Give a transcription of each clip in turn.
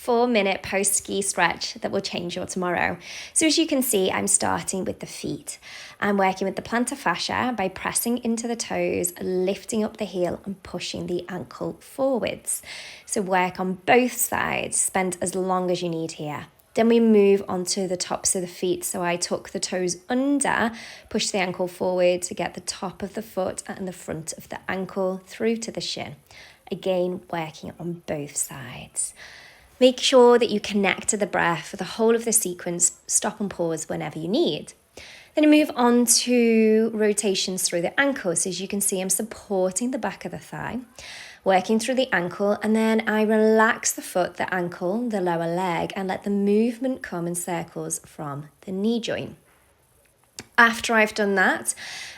4-minute post-ski stretch that will change your tomorrow. So as you can see, I'm starting with the feet. I'm working with the plantar fascia by pressing into the toes, lifting up the heel and pushing the ankle forwards. So work on both sides, spend as long as you need here. Then we move on to the tops of the feet. So I tuck the toes under, push the ankle forward to get the top of the foot and the front of the ankle through to the shin. Again, working on both sides. Make sure that you connect to the breath for the whole of the sequence. Stop and pause whenever you need. Then I move on to rotations through the ankle. So as you can see, I'm supporting the back of the thigh, working through the ankle, and then I relax the foot, the ankle, the lower leg, and let the movement come in circles from the knee joint. After I've done that,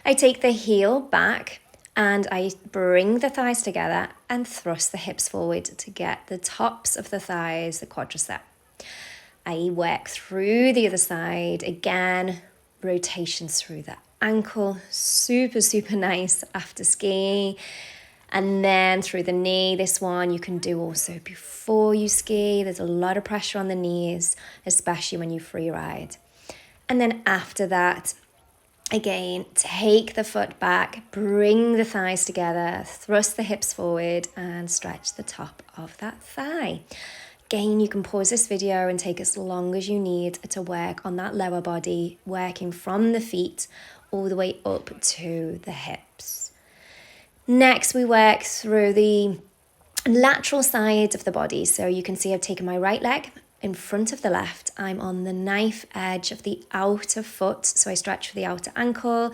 I take the heel back and I bring the thighs together and thrust the hips forward to get the tops of the thighs, the quadricep. I work through the other side, again, rotations through the ankle, super nice after ski. And then through the knee, this one you can do also before you ski. There's a lot of pressure on the knees, especially when you free ride. And then after that, again, take the foot back, bring the thighs together, thrust the hips forward and stretch the top of that thigh. Again, you can pause this video and take as long as you need to work on that lower body, working from the feet all the way up to the hips. Next, we work through the lateral side of the body. So you can see I've taken my right leg in front of the left. I'm on the knife edge of the outer foot. So I stretch for the outer ankle,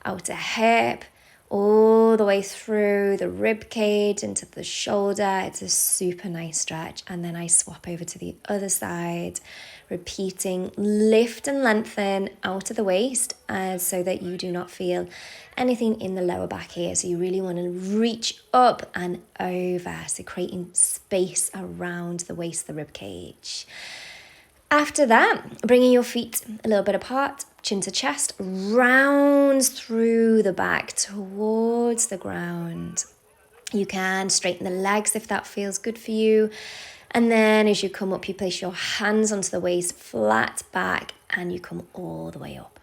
outer hip, all the way through the rib cage into the shoulder. It's a super nice stretch. And then I swap over to the other side, repeating lift and lengthen out of the waist so that you do not feel anything in the lower back here. So you really want to reach up and over, so creating space around the waist, the rib cage. After that, bringing your feet a little bit apart, chin to chest, round through the back towards the ground. You can straighten the legs if that feels good for you. And then as you come up, you place your hands onto the waist, flat back, and you come all the way up.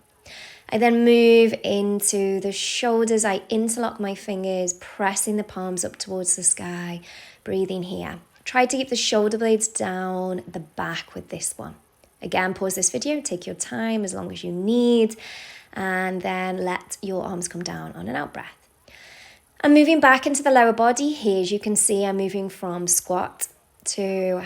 I then move into the shoulders. I interlock my fingers, pressing the palms up towards the sky, breathing here. Try to keep the shoulder blades down the back with this one. Again, pause this video, take your time as long as you need, and then let your arms come down on an out breath. I'm moving back into the lower body. Here, as you can see, I'm moving from squat to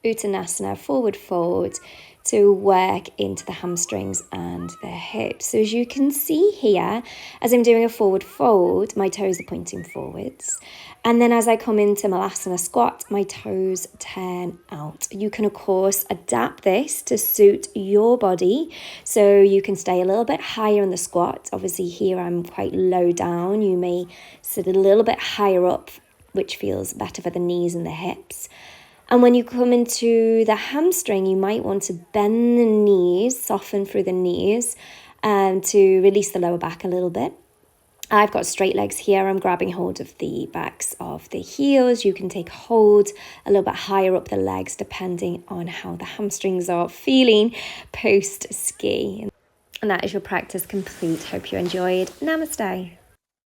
Uttanasana, forward fold, to work into the hamstrings and the hips. So as you can see here, as I'm doing a forward fold, my toes are pointing forwards. And then as I come into Malasana squat, my toes turn out. You can, of course, adapt this to suit your body. So you can stay a little bit higher in the squat. Obviously here I'm quite low down. You may sit a little bit higher up, which feels better for the knees and the hips. And when you come into the hamstring, you might want to bend the knees, soften through the knees to release the lower back a little bit. I've got straight legs here. I'm grabbing hold of the backs of the heels. You can take hold a little bit higher up the legs depending on how the hamstrings are feeling post-ski. And that is your practice complete. Hope you enjoyed. Namaste.